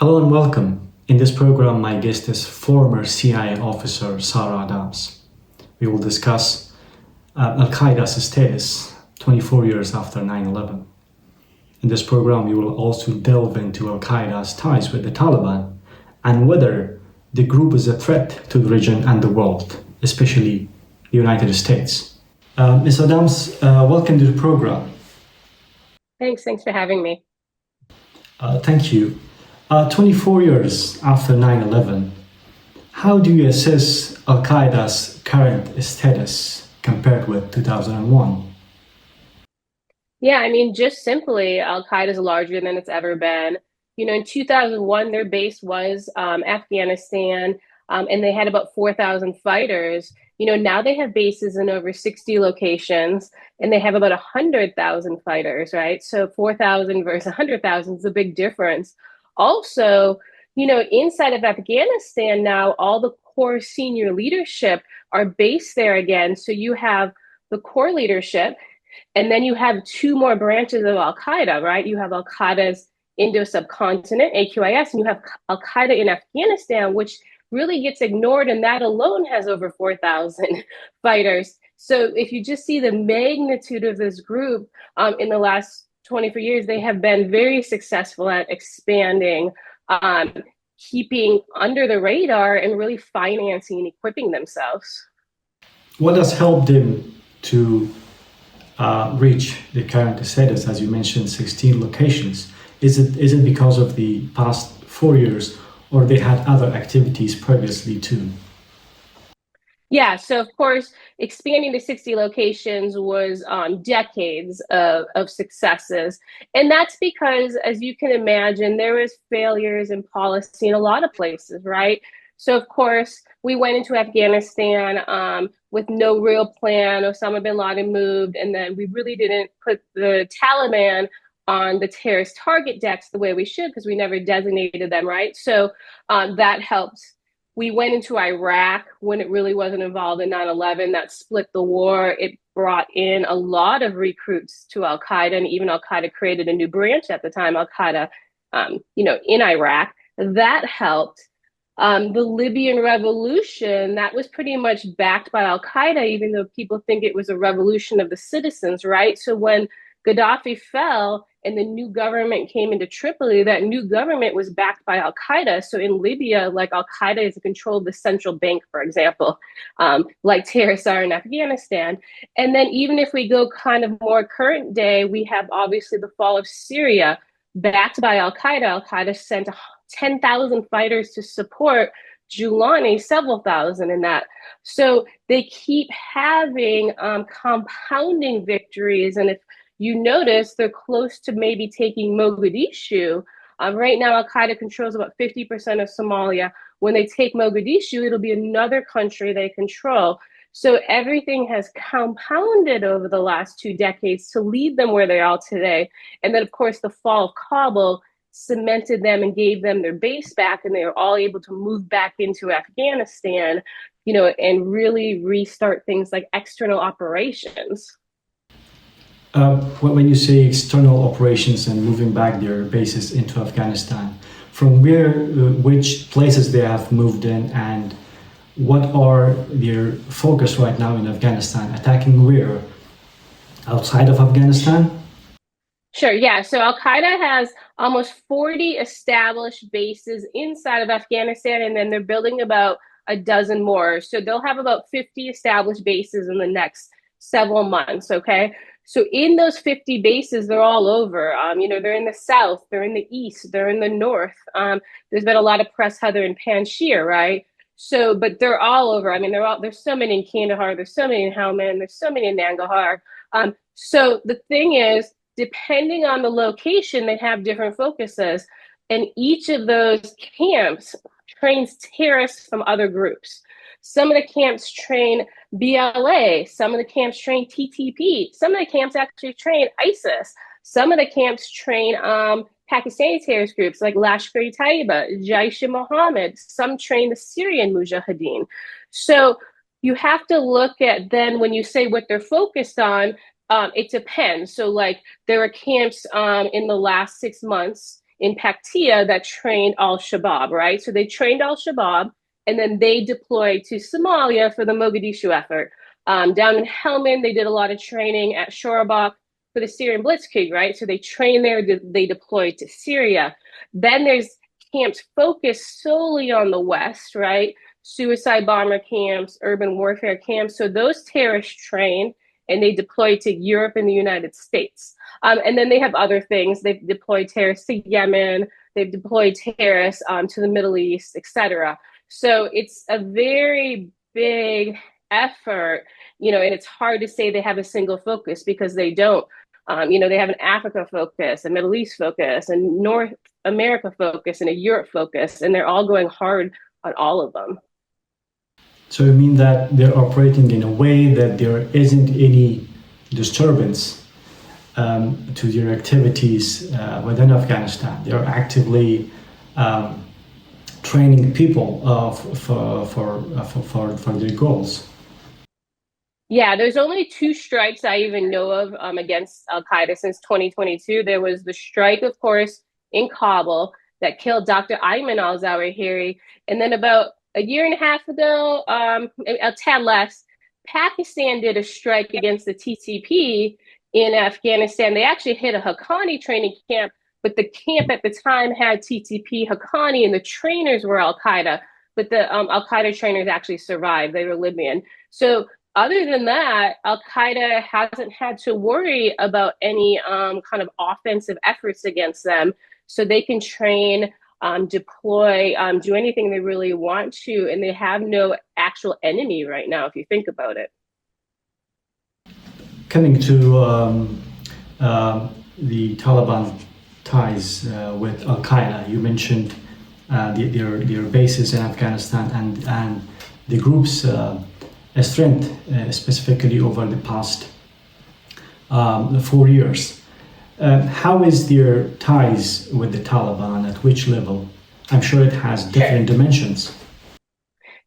Hello and welcome. In this program, my guest is former CIA officer Sarah Adams. We will discuss Al-Qaeda's status 24 years after 9/11. In this program, we will also delve into Al-Qaeda's ties with the Taliban and whether the group is a threat to the region and the world, especially the United States. Ms. Adams, welcome to the program. Thanks for having me. Thank you. 24 years after 9/11, how do you assess Al-Qaeda's current status compared with 2001? Yeah, just simply, Al-Qaeda is larger than it's ever been. In 2001, their base was Afghanistan, and they had about 4,000 fighters. Now they have bases in over 60 locations, and they have about 100,000 fighters, right? So 4,000 versus 100,000 is a big difference. Also, inside of Afghanistan now, all the core senior leadership are based there again. So you have the core leadership, and then you have two more branches of Al-Qaeda, right? You have Al-Qaeda's Indo-Subcontinent, AQIS, and you have Al-Qaeda in Afghanistan, which really gets ignored, and that alone has over 4,000 fighters. So if you just see the magnitude of this group in the last 24 years, they have been very successful at expanding, keeping under the radar, and really financing and equipping themselves. What has helped them to reach the current status? As you mentioned, 16 locations. Is it because of the past 4 years, or they had other activities previously too? Yeah, so of course, expanding to 60 locations was decades of successes. And that's because, as you can imagine, there was failures in policy in a lot of places, right? So of course, we went into Afghanistan with no real plan. Osama bin Laden moved, and then we really didn't put the Taliban on the terrorist target decks the way we should, because we never designated them, right? So that helped. We went into Iraq when it really wasn't involved in 9/11. That split the war. It brought in a lot of recruits to Al-Qaeda, and even Al-Qaeda created a new branch at the time, Al-Qaeda, in Iraq. That helped. The Libyan revolution, that was pretty much backed by Al-Qaeda, even though people think it was a revolution of the citizens, right? So when Gaddafi fell and the new government came into Tripoli, that new government was backed by Al-Qaeda. So in Libya, like Al-Qaeda is in control of the central bank, for example, like terrorists are in Afghanistan. And then even if we go kind of more current day, we have obviously the fall of Syria, backed by Al-Qaeda. Al-Qaeda sent 10,000 fighters to support Julani, several thousand in that. So they keep having compounding victories. And if you notice, they're close to maybe taking Mogadishu. Right now, Al-Qaeda controls about 50% of Somalia. When they take Mogadishu, it'll be another country they control. So everything has compounded over the last 2 decades to lead them where they are today. And then, of course, the fall of Kabul cemented them and gave them their base back, and they were all able to move back into Afghanistan, and really restart things like external operations. When you say external operations and moving back their bases into Afghanistan, from which places they have moved in, and what are their focus right now in Afghanistan? Attacking where? Outside of Afghanistan? Sure, yeah. So Al-Qaeda has almost 40 established bases inside of Afghanistan, and then they're building about a dozen more. So they'll have about 50 established bases in the next several months, okay? So in those 50 bases, they're all over. They're in the south, they're in the east, they're in the north. There's been a lot of press how they're in Panjshir, right? So, but they're all over. There's so many in Kandahar, there's so many in Helmand, there's so many in Nangarhar. So the thing is, depending on the location, they have different focuses. And each of those camps trains terrorists from other groups. Some of the camps train BLA. Some of the camps train TTP. Some of the camps actually train ISIS. Some of the camps train Pakistani terrorist groups like Lashkar-e-Taiba, Jaish-e-Mohammed. Some train the Syrian Mujahideen. So you have to look at then when you say what they're focused on, it depends. So like there are camps in the last 6 months in Paktia that trained Al-Shabaab, right? So they trained Al-Shabaab, and then they deployed to Somalia for the Mogadishu effort. Down in Helmand, they did a lot of training at Shorabak for the Syrian Blitzkrieg, right? So they trained there, they deployed to Syria. Then there's camps focused solely on the West, right? Suicide bomber camps, urban warfare camps. So those terrorists trained and they deployed to Europe and the United States. And then they have other things. They've deployed terrorists to Yemen. They've deployed terrorists to the Middle East, etc. So it's a very big effort, and it's hard to say they have a single focus because they don't. They have an Africa focus, a Middle East focus, a North America focus, and a Europe focus, and they're all going hard on all of them. So you mean that they're operating in a way that there isn't any disturbance to their activities within Afghanistan? They're actively training people for their goals. Yeah, there's only 2 strikes I even know of against Al-Qaeda since 2022. There was the strike, of course, in Kabul that killed Dr. Ayman al-Zawahiri. And then about a year and a half ago, a tad less, Pakistan did a strike against the TTP in Afghanistan. They actually hit a Haqqani training camp, but the camp at the time had TTP Haqqani and the trainers were Al-Qaeda, but the Al-Qaeda trainers actually survived. They were Libyan. So other than that, Al-Qaeda hasn't had to worry about any kind of offensive efforts against them. So they can train, deploy, do anything they really want to, and they have no actual enemy right now, if you think about it. Coming to the Taliban ties with Al-Qaeda, you mentioned their bases in Afghanistan and the group's strength, specifically over the past 4 years. How is their ties with the Taliban? At which level? I'm sure it has different dimensions.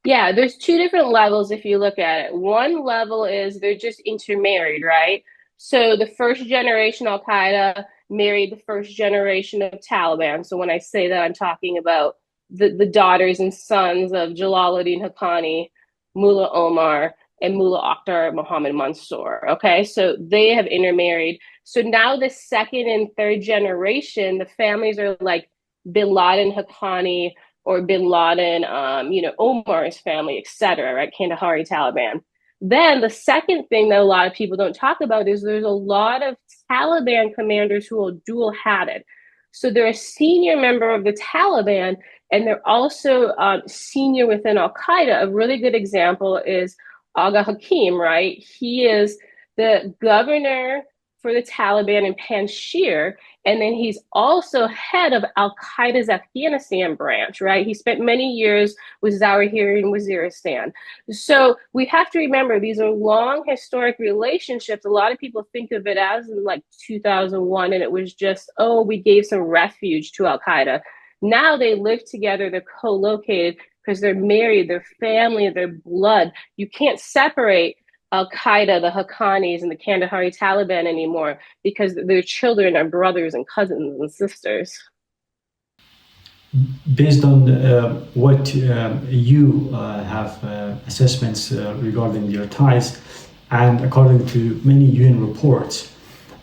Yeah, there's 2 different levels if you look at it. One level is they're just intermarried, right? So the first generation Al-Qaeda married the first generation of Taliban. So when I say that, I'm talking about the daughters and sons of Jalaluddin Haqqani, Mullah Omar, and Mullah Akhtar Mohammed Mansour. Okay, so they have intermarried. So now the second and third generation, the families are like Bin Laden Haqqani or Bin Laden, Omar's family, etc. Right, Kandahari Taliban. Then the second thing that a lot of people don't talk about is there's a lot of Taliban commanders who are dual-hatted. So they're a senior member of the Taliban, and they're also senior within Al-Qaeda. A really good example is Agha Hakim, right? He is the governor for the Taliban in Panjshir, and then he's also head of Al-Qaeda's Afghanistan branch, right? He spent many years with Zawahiri in Waziristan. So we have to remember these are long historic relationships. A lot of people think of it as in like 2001, and it was just, oh, we gave some refuge to Al-Qaeda. Now they live together, they're co-located because they're married, they're family, they're blood. You can't separate Al-Qaeda, the Haqqanis, and the Kandahari Taliban anymore because their children are brothers and cousins and sisters. Based on what you have assessments regarding their ties, and according to many UN reports,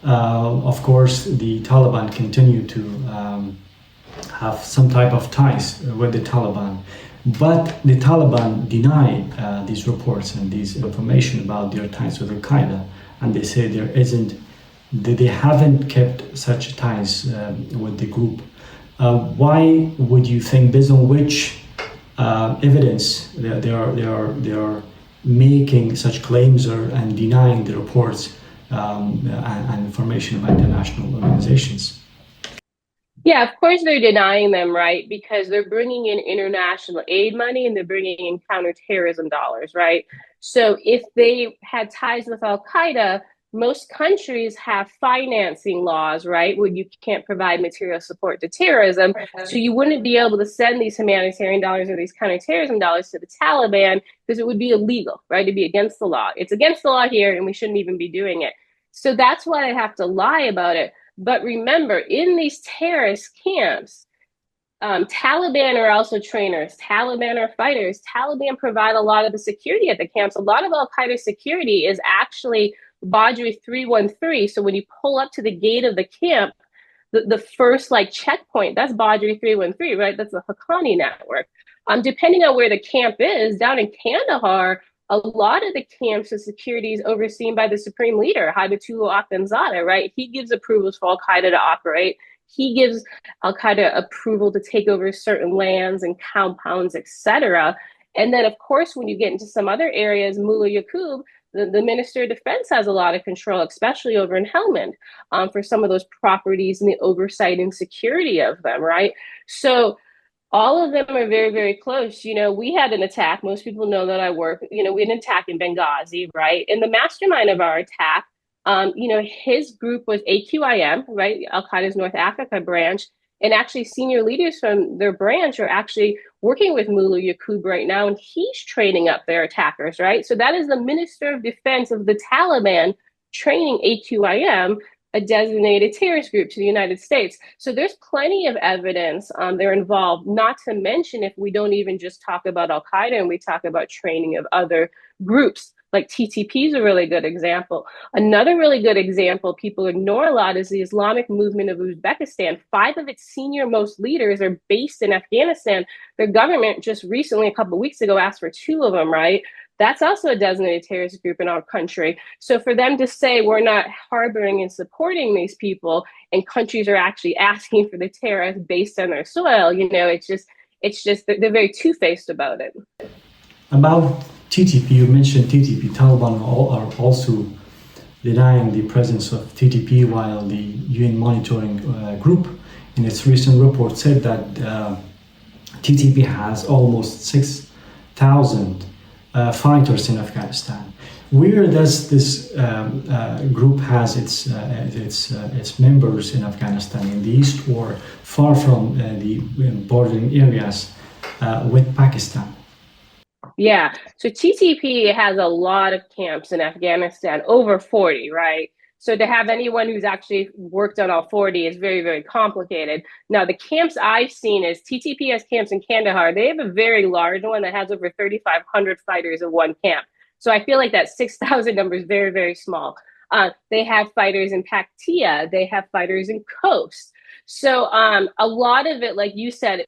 of course, the Taliban continue to have some type of ties with the Taliban. But the Taliban deny these reports and these information about their ties with Al-Qaeda, and they say they haven't kept such ties with the group. Why would you think, based on which evidence they are making such claims and denying the reports and information about international organizations? Yeah, of course they're denying them, right? Because they're bringing in international aid money and they're bringing in counterterrorism dollars, right? So if they had ties with Al-Qaeda, most countries have financing laws, right? Where you can't provide material support to terrorism. So you wouldn't be able to send these humanitarian dollars or these counterterrorism dollars to the Taliban because it would be illegal, right? It'd be against the law. It's against the law here and we shouldn't even be doing it. So that's why they have to lie about it. But remember, in these terrorist camps, Taliban are also trainers. Taliban are fighters. Taliban provide a lot of the security at the camps. A lot of Al-Qaeda security is actually MAWJ 313. So when you pull up to the gate of the camp, the first like checkpoint, that's MAWJ 313, right? That's the Haqqani network. Depending on where the camp is, down in Kandahar, a lot of the camps of security is overseen by the supreme leader, Haibatullah Akhundzada, right? He gives approvals for Al-Qaeda to operate. He gives Al-Qaeda approval to take over certain lands and compounds, etc. And then, of course, when you get into some other areas, Mullah Yaqub, the Minister of Defense has a lot of control, especially over in Helmand, for some of those properties and the oversight and security of them, right? So all of them are very, very close. You know, we had an attack. Most people know that I work, you know, we had an attack in Benghazi, right? And the mastermind of our attack, you know, his group was AQIM, right? Al-Qaeda's North Africa branch. And actually senior leaders from their branch are actually working with Mullah Yaqub right now, and he's training up their attackers, right? So that is the Minister of Defense of the Taliban training AQIM, a designated terrorist group, to the United States. So there's plenty of evidence they're involved, not to mention if we don't even just talk about Al-Qaeda and we talk about training of other groups. Like TTP is a really good example. Another really good example people ignore a lot is the Islamic movement of Uzbekistan. 5 of its senior most leaders are based in Afghanistan. Their government just recently, a couple of weeks ago, asked for 2 of them, right? That's also a designated terrorist group in our country. So for them to say we're not harboring and supporting these people and countries are actually asking for the terrorists based on their soil, you know, it's just they're very two-faced about it. About TTP, you mentioned TTP. Taliban are also denying the presence of TTP, while the UN monitoring group in its recent report said that TTP has almost 6,000 fighters in Afghanistan. Where does this group has its members in Afghanistan, in the east or far from the bordering areas with Pakistan? Yeah, so TTP has a lot of camps in Afghanistan, over 40, right? So to have anyone who's actually worked on all 40 is very, very complicated. Now, the camps I've seen is TTP has camps in Kandahar. They have a very large one that has over 3,500 fighters in one camp. So I feel like that 6,000 number is very, very small. They have fighters in Paktia. They have fighters in Khost. So a lot of it, like you said,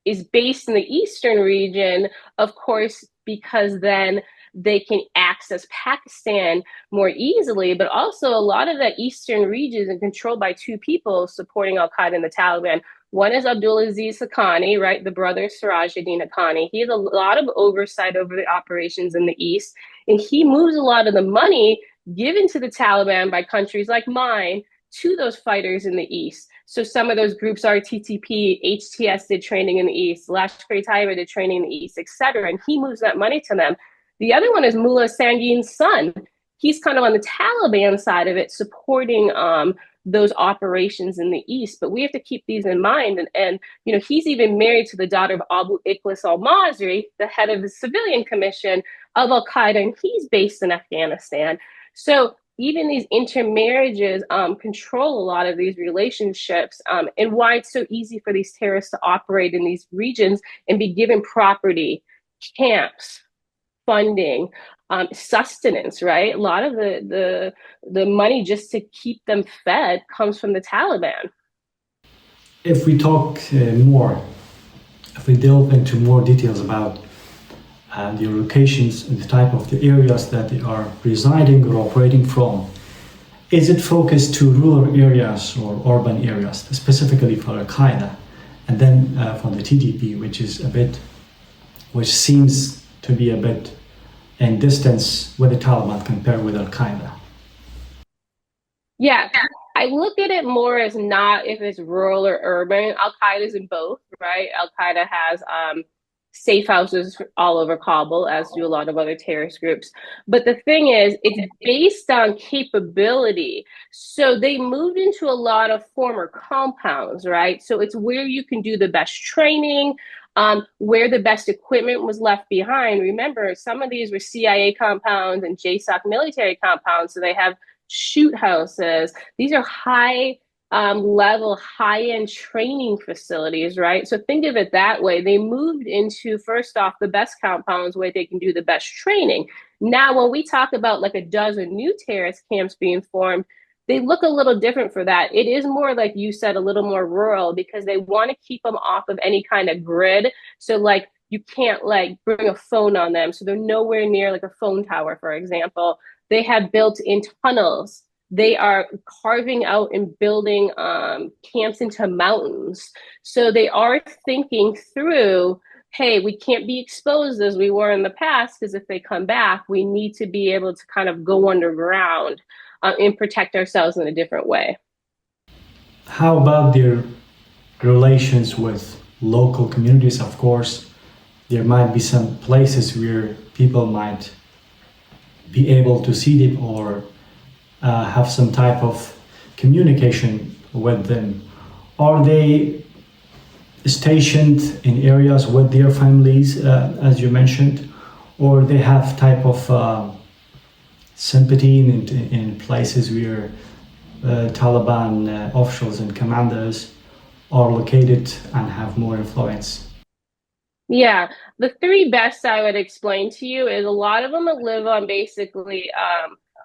is based in the eastern region, of course, because then they can access Pakistan more easily, but also a lot of that eastern region is controlled by 2 people supporting Al-Qaeda and the Taliban. One is Abdulaziz Haqqani, right, the brother of Sirajuddin Haqqani. He has a lot of oversight over the operations in the east, and he moves a lot of the money given to the Taliban by countries like mine to those fighters in the east. So some of those groups are TTP, HTS did training in the east, Lashkar-e-Taiba did training in the east, etc. And he moves that money to them. The other one is Mullah Sangin's son. He's kind of on the Taliban side of it, supporting those operations in the east. But we have to keep these in mind. And you know, he's even married to the daughter of Abu Ikhlas al-Masri, the head of the civilian commission of Al-Qaeda, and he's based in Afghanistan. So even these intermarriages control a lot of these relationships, and why it's so easy for these terrorists to operate in these regions and be given property, camps, funding, sustenance, right? A lot of the money just to keep them fed comes from the Taliban. If we talk if we delve into more details about the locations and the type of the areas that they are residing or operating from, is it focused to rural areas or urban areas, specifically for Al-Qaeda, and then for the TTP, which seems to be a bit in distance with the Taliban compared with Al-Qaeda? Yeah, I look at it more as not if it's rural or urban. Al-Qaeda is in both, right? Al-Qaeda has safe houses all over Kabul, as do a lot of other terrorist groups. But the thing is, it's based on capability. So they moved into a lot of former compounds, right? So it's where you can do the best training, where the best equipment was left behind. Remember, some of these were CIA compounds and JSOC military compounds, so they have shoot houses. These are high level high-end training facilities, right? So think of it that way. They moved into, first off, the best compounds where they can do the best training. Now, when we talk about like a dozen new terrorist camps being formed, they look a little different for that. It is more, like you said, a little more rural because they want to keep them off of any kind of grid. So like you can't like bring a phone on them. So they're nowhere near like a phone tower, for example. They have built-in tunnels. They are carving out and building camps into mountains. So they are thinking through, hey, we can't be exposed as we were in the past, because if they come back, we need to be able to kind of go underground and protect ourselves in a different way. How about their relations with local communities? Of course, there might be some places where people might be able to see them or have some type of communication with them. Are they stationed in areas with their families, as you mentioned, or they have type of sympathy in places where Taliban officials and commanders are located and have more influence? Yeah, the three best I would explain to you is a lot of them live on basically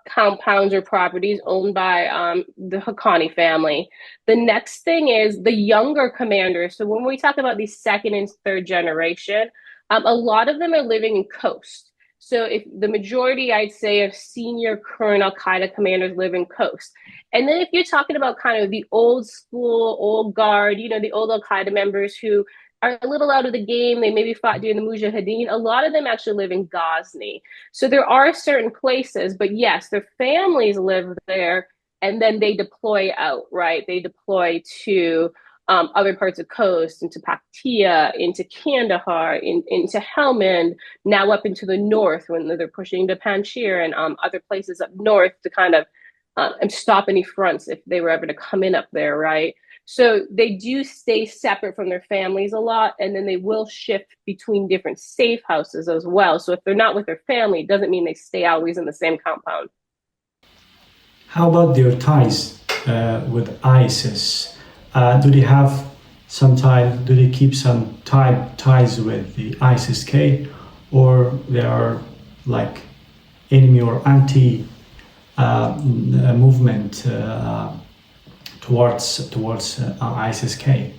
compounds or properties owned by the Haqqani family. The next thing is the younger commanders. So when we talk about these second and third generation, a lot of them are living in coast. So if the majority, I'd say, of senior current Al-Qaeda commanders live in coast. And then if you're talking about kind of the old school, old guard, you know, the old Al-Qaeda members who are a little out of the game, they maybe fought during the Mujahideen, a lot of them actually live in Ghazni. So there are certain places, but yes, their families live there and then they deploy out, right? They deploy to other parts of coast, into Paktia, into Kandahar, into Helmand, now up into the north when they're pushing to Panjshir and other places up north to kind of and stop any fronts if they were ever to come in up there, right? So they do stay separate from their families a lot, and then they will shift between different safe houses as well. So if they're not with their family, it doesn't mean they stay always in the same compound. How about their ties with ISIS? Do they have some ties? Do they keep some ties with the ISIS-K, or they are like enemy or anti movement towards ISIS-K?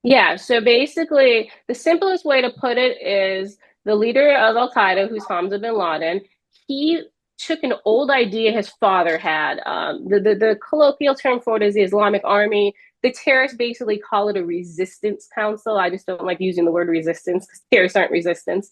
Yeah, so basically, the simplest way to put it is the leader of Al-Qaeda, who's Hamza bin Laden, he took an old idea his father had. The colloquial term for it is the Islamic Army. The terrorists basically call it a resistance council. I just don't like using the word resistance because terrorists aren't resistance.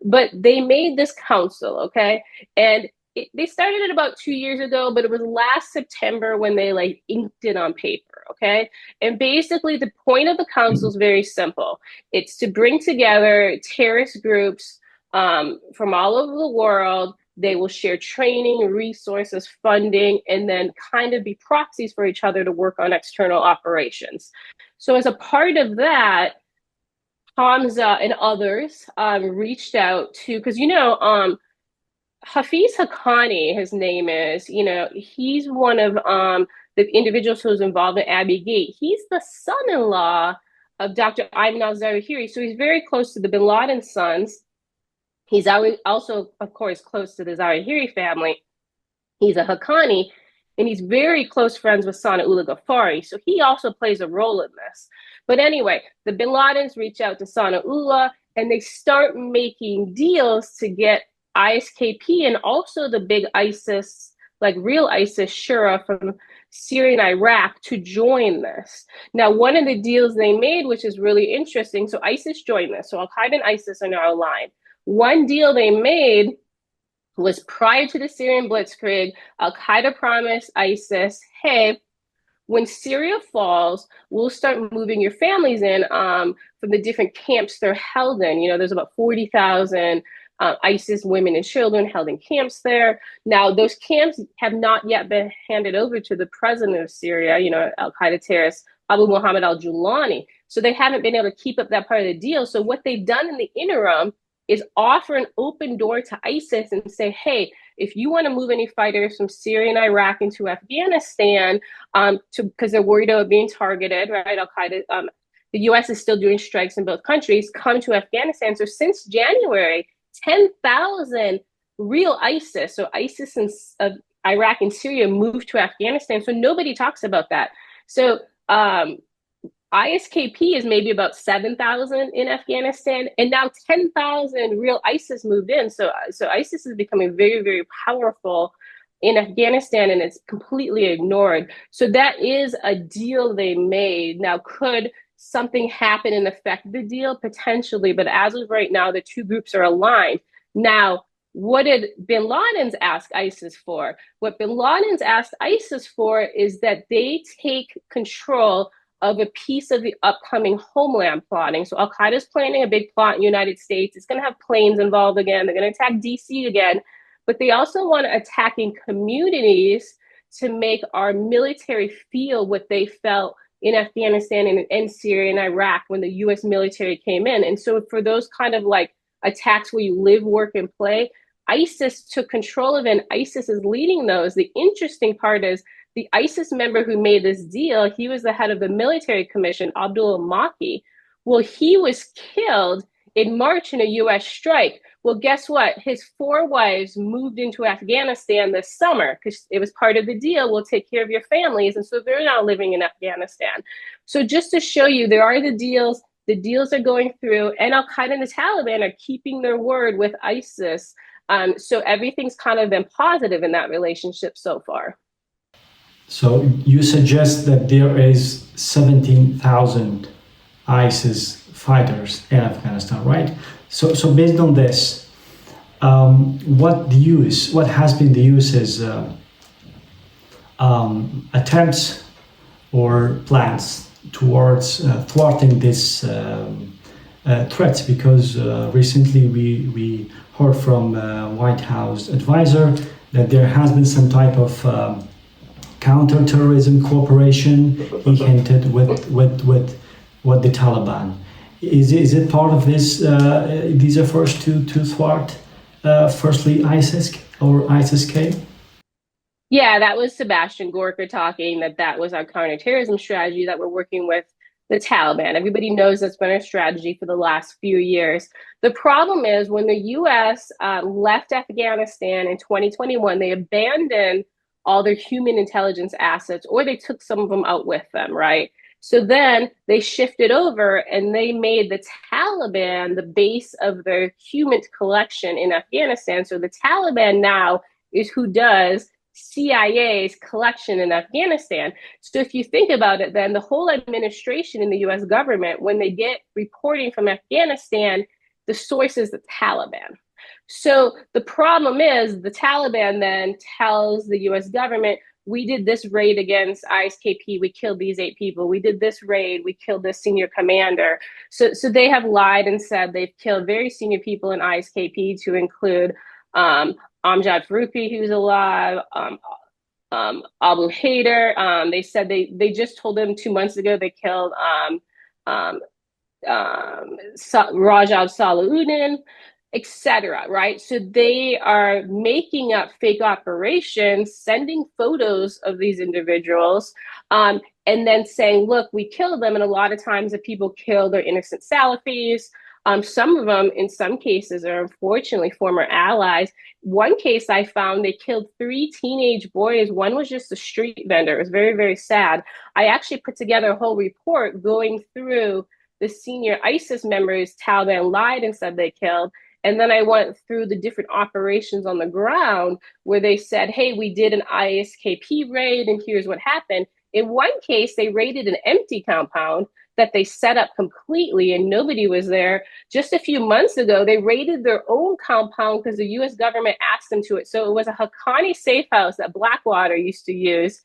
But they made this council, okay? And they started it about 2 years ago, but it was last September when they like inked it on paper, okay? And basically the point of the council is very simple. It's to bring together terrorist groups from all over the world. They will share training, resources, funding, and then kind of be proxies for each other to work on external operations. So as a part of that, Hamza and others reached out to, because Hafiz Haqqani, his name is, he's one of the individuals who was involved in Abbey Gate. He's the son-in-law of Dr. Ayman al-Zawahiri, so he's very close to the bin Laden sons. He's also, of course, close to the Zawahiri family. He's a Haqqani, and he's very close friends with Sanaullah Ghaffari, so he also plays a role in this. But anyway, the bin Ladens reach out to Sanaullah, and they start making deals to get ISKP and also the big ISIS, like real ISIS Shura from Syria and Iraq to join this. Now, one of the deals they made, which is really interesting, so ISIS joined this. So Al-Qaeda and ISIS are now aligned. One deal they made was prior to the Syrian blitzkrieg, Al-Qaeda promised ISIS, hey, when Syria falls, we'll start moving your families in from the different camps they're held in. There's about 40,000 ISIS women and children held in camps there. Now, those camps have not yet been handed over to the president of Syria, Al-Qaeda terrorist Abu Muhammad al-Julani. So they haven't been able to keep up that part of the deal. So what they've done in the interim is offer an open door to ISIS and say, hey, if you want to move any fighters from Syria and Iraq into Afghanistan, because they're worried about being targeted, right? Al-Qaeda, the U.S. is still doing strikes in both countries, come to Afghanistan. So since January, 10,000 real ISIS, so ISIS in Iraq and Syria moved to Afghanistan. So nobody talks about that. So ISKP is maybe about 7,000 in Afghanistan, and now 10,000 real ISIS moved in. So ISIS is becoming very, very powerful in Afghanistan, and it's completely ignored. So that is a deal they made. Now, could something happen and affect the deal? Potentially, but as of right now, the two groups are aligned. Now, what did bin Laden's ask ISIS for? What bin Laden's asked ISIS for is that they take control of a piece of the upcoming homeland plotting. So Al-Qaeda is planning a big plot in the United States. It's going to have planes involved again. They're going to attack DC again. But they also want to attack in communities to make our military feel what they felt in Afghanistan and Syria and Iraq when the US military came in. And so for those kind of like attacks where you live, work, and play, ISIS took control of it, and ISIS is leading those. The interesting part is the ISIS member who made this deal, he was the head of the military commission, Abdullah Maki. Well, he was killed in March in a US strike. Well, guess what? His 4 wives moved into Afghanistan this summer because it was part of the deal. We'll take care of your families. And so they're now living in Afghanistan. So just to show you, there are the deals are going through, and Al-Qaeda and the Taliban are keeping their word with ISIS. So everything's kind of been positive in that relationship so far. So you suggest that there is 17,000 ISIS fighters in Afghanistan, right? So based on this, what has been the US's attempts or plans towards thwarting this threats? Because recently we heard from White House advisor that there has been some type of counterterrorism cooperation he hinted with the Taliban. Is it part of this these efforts to thwart firstly ISIS or ISIS-K? Yeah, that was Sebastian Gorka talking that was our counterterrorism strategy that we're working with the Taliban. Everybody knows that's been our strategy for the last few years. The problem is when the US left Afghanistan in 2021, they abandoned all their human intelligence assets, or they took some of them out with them, right? So then they shifted over and they made the Taliban the base of their human collection in Afghanistan. So the Taliban now is who does CIA's collection in Afghanistan. So if you think about it, then the whole administration in the US government, when they get reporting from Afghanistan, the source is the Taliban. So the problem is the Taliban then tells the US government, we did this raid against ISKP, we killed these 8 people. We did this raid, we killed this senior commander. So they have lied and said they've killed very senior people in ISKP, to include Amjad Faruqi, who's alive, Abu Haider. They said they just told them 2 months ago they killed Rajab Salahuddin, etc. Right? So they are making up fake operations, sending photos of these individuals, and then saying, look, we killed them. And a lot of times the people killed are innocent Salafis. Some of them, in some cases, are unfortunately former allies. One case I found, they killed 3 teenage boys. One was just a street vendor. It was very, very sad. I actually put together a whole report going through the senior ISIS members Taliban lied and said they killed. And then I went through the different operations on the ground where they said, hey, we did an ISKP raid and here's what happened. In one case, they raided an empty compound that they set up completely and nobody was there. Just a few months ago, they raided their own compound because the US government asked them to it. So it was a Haqqani safe house that Blackwater used to use.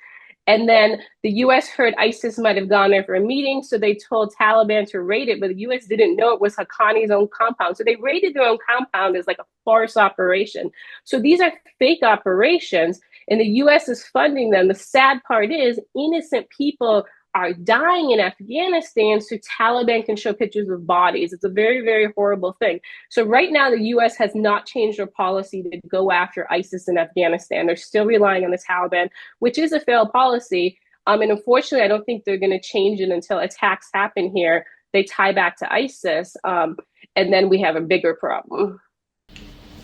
And then the US heard ISIS might have gone there for a meeting, so they told Taliban to raid it, but the US didn't know it was Haqqani's own compound. So they raided their own compound as like a farce operation. So these are fake operations, and the US is funding them. The sad part is innocent people are dying in Afghanistan so Taliban can show pictures of bodies. It's a very, very horrible thing. So right now, the US has not changed their policy to go after ISIS in Afghanistan. They're still relying on the Taliban, which is a failed policy. And unfortunately, I don't think they're going to change it until attacks happen here. They tie back to ISIS, and then we have a bigger problem.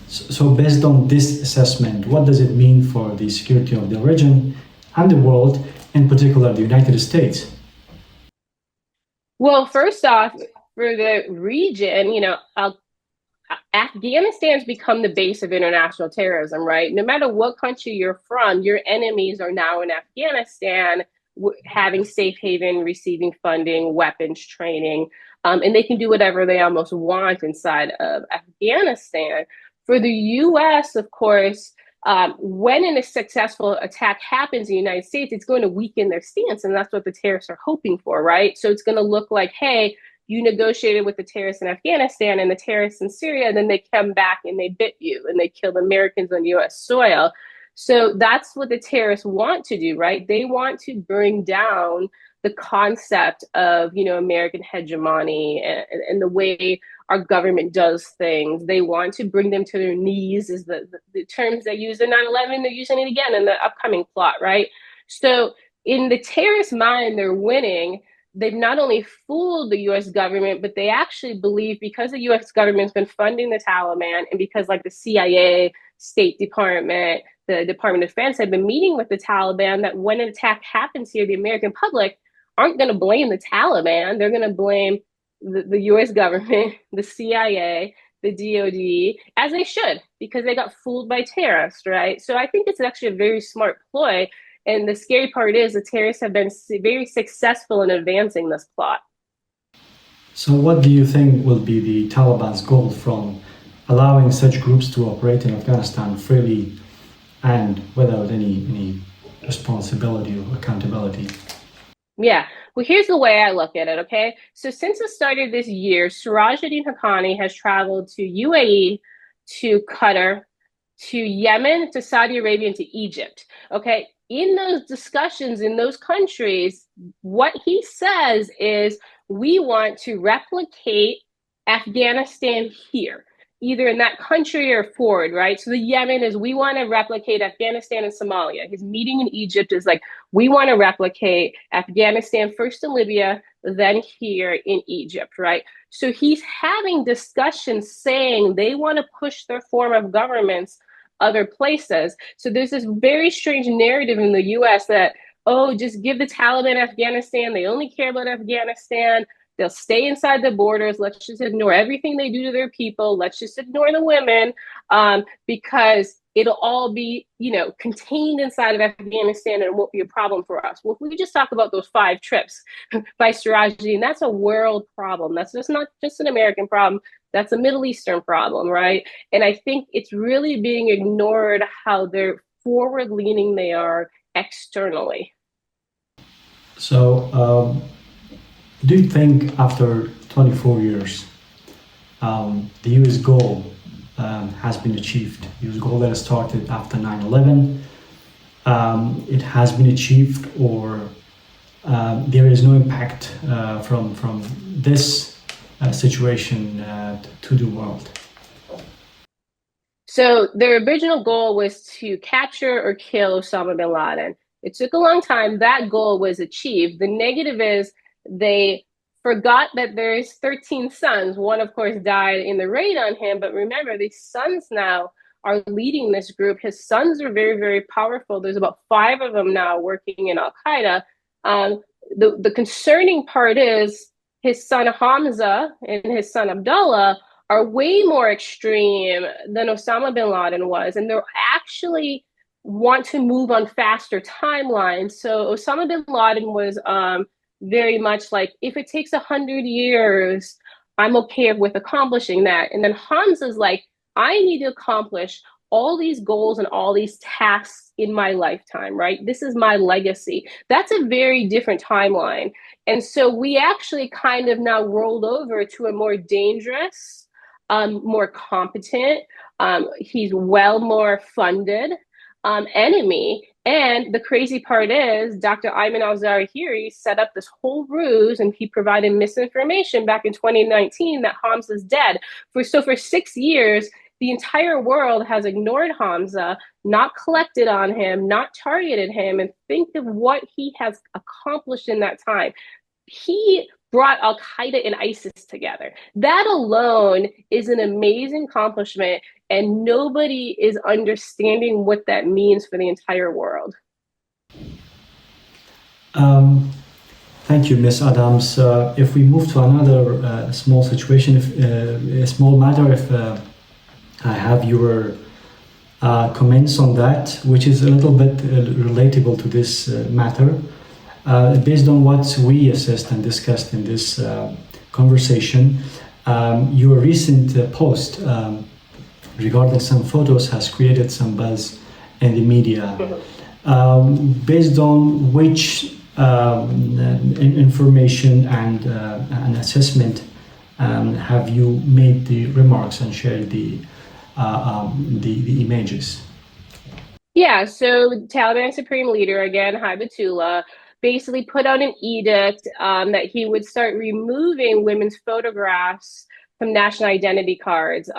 So based on this assessment, what does it mean for the security of the region and the world, in particular the United States? Well, first off, for the region, Afghanistan's become the base of international terrorism, right? No matter what country you're from, your enemies are now in Afghanistan, having safe haven, receiving funding, weapons training, and they can do whatever they almost want inside of Afghanistan. For the US, of course, when a successful attack happens in the United States, it's going to weaken their stance, and that's what the terrorists are hoping for, right? So it's going to look like, hey, you negotiated with the terrorists in Afghanistan and the terrorists in Syria, and then they come back and they bit you and they killed Americans on US soil. So that's what the terrorists want to do, right? They want to bring down the concept of, American hegemony and the way our government does things. They want to bring them to their knees, is the terms they use in 9/11. They're using it again in the upcoming plot, right? So in the terrorist mind, they're winning. They've not only fooled the US government, but they actually believe, because the US government's been funding the Taliban, and because like the CIA, State Department, the Department of Defense have been meeting with the Taliban, that when an attack happens here, the American public aren't going to blame the Taliban. They're going to blame the US government, the CIA, the DOD, as they should, because they got fooled by terrorists, right? So I think it's actually a very smart ploy. And the scary part is the terrorists have been very successful in advancing this plot. So what do you think will be the Taliban's goal from allowing such groups to operate in Afghanistan freely and without any responsibility or accountability? Yeah, well, here's the way I look at it, okay? So since the start of this year, Sirajuddin Haqqani has traveled to UAE, to Qatar, to Yemen, to Saudi Arabia, and to Egypt, okay? In those discussions in those countries, what he says is, we want to replicate Afghanistan here, either in that country or forward, right? So the Yemen is, we want to replicate Afghanistan and Somalia. His meeting in Egypt is like, we want to replicate Afghanistan first in Libya, then here in Egypt, right? So he's having discussions saying they want to push their form of governments other places. So there's this very strange narrative in the US that, oh, just give the Taliban Afghanistan. They only care about Afghanistan. They'll stay inside the borders. Let's just ignore everything they do to their people. Let's just ignore the women, because it'll all be, contained inside of Afghanistan, and it won't be a problem for us. Well, if we just talk about those 5 trips by Sirajuddin, that's a world problem. That's just not just an American problem. That's a Middle Eastern problem, right? And I think it's really being ignored how they're forward-leaning they are externally. So, do you think after 24 years, the US goal has been achieved? The US goal that started after 9/11, it has been achieved, or there is no impact from this situation to the world? So their original goal was to capture or kill Osama bin Laden. It took a long time. That goal was achieved. The negative is they forgot that there's 13 sons. One, of course, died in the raid on him. But remember, these sons now are leading this group. His sons are very, very powerful. There's about 5 of them now working in Al-Qaeda. The concerning part is his son Hamza and his son Abdullah are way more extreme than Osama bin Laden was. And they're actually want to move on faster timelines. So Osama bin Laden was very much like, if it takes 100 years, I'm okay with accomplishing that. And then Hamza's like, I need to accomplish all these goals and all these tasks in my lifetime, right? This is my legacy. That's a very different timeline. And so we actually kind of now rolled over to a more dangerous, more competent, he's well more funded enemy. And the crazy part is Dr. Ayman al-Zawahiri set up this whole ruse, and he provided misinformation back in 2019 that Hamza's dead. For 6 years, the entire world has ignored Hamza, not collected on him, not targeted him, and think of what he has accomplished in that time. He brought Al-Qaeda and ISIS together. That alone is an amazing accomplishment, and nobody is understanding what that means for the entire world. Thank you, Ms. Adams. If we move to another small situation, a small matter, if I have your comments on that, which is a little bit relatable to this matter. Based on what we assessed and discussed in this conversation, your recent post regarding some photos has created some buzz in the media. Based on which information and an assessment have you made the remarks and shared the images? Yeah, so Taliban Supreme Leader, again, Hibatullah, basically put out an edict that he would start removing women's photographs from national identity cards.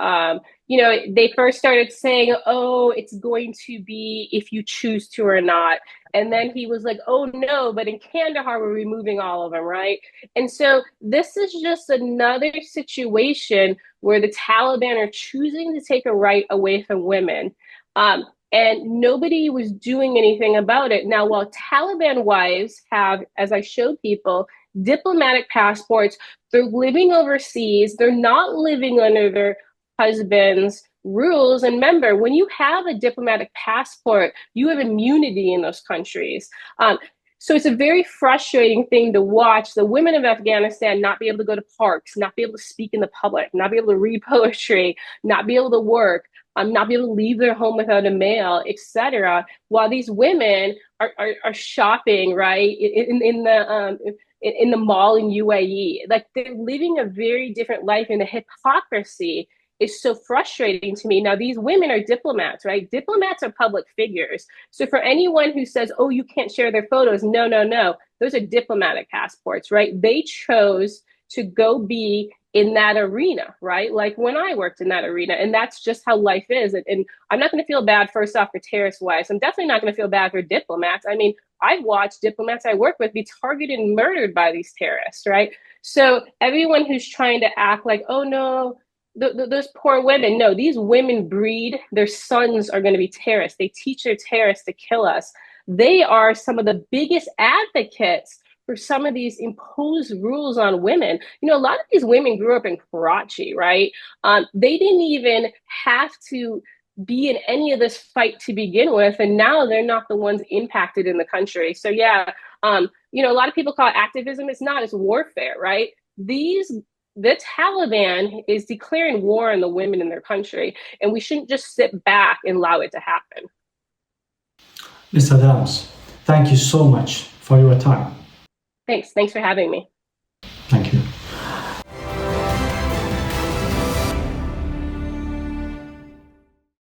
They first started saying, oh, it's going to be if you choose to or not. And then he was like, oh, no, but in Kandahar, we're removing all of them, right? And so this is just another situation where the Taliban are choosing to take a right away from women. And nobody was doing anything about it. Now, while Taliban wives have, as I showed people, diplomatic passports, they're living overseas, they're not living under their husband's rules. And remember, when you have a diplomatic passport, you have immunity in those countries. So it's a very frustrating thing to watch the women of Afghanistan not be able to go to parks, not be able to speak in the public, not be able to read poetry, not be able to work, not be able to leave their home without a mail, etc. While these women are shopping, right, in the mall in UAE. Like, they're living a very different life, and the hypocrisy is so frustrating to me. Now, these women are diplomats, right? Diplomats are public figures. So for anyone who says, oh, you can't share their photos, no. Those are diplomatic passports, right? They chose to go be in that arena, right? Like when I worked in that arena, and that's just how life is. And I'm not going to feel bad, first off, for terrorist wives. I'm definitely not going to feel bad for diplomats. I mean, I've watched diplomats I work with be targeted and murdered by these terrorists, right? So everyone who's trying to act like, oh no, those poor women, no, these women breed, their sons are going to be terrorists. They teach their terrorists to kill us. They are some of the biggest advocates for some of these imposed rules on women. A lot of these women grew up in Karachi, right? They didn't even have to be in any of this fight to begin with, and now they're not the ones impacted in the country. So yeah, a lot of people call it activism. It's not, it's warfare, right? The Taliban is declaring war on the women in their country, and we shouldn't just sit back and allow it to happen. Ms. Adams, thank you so much for your time. Thanks for having me.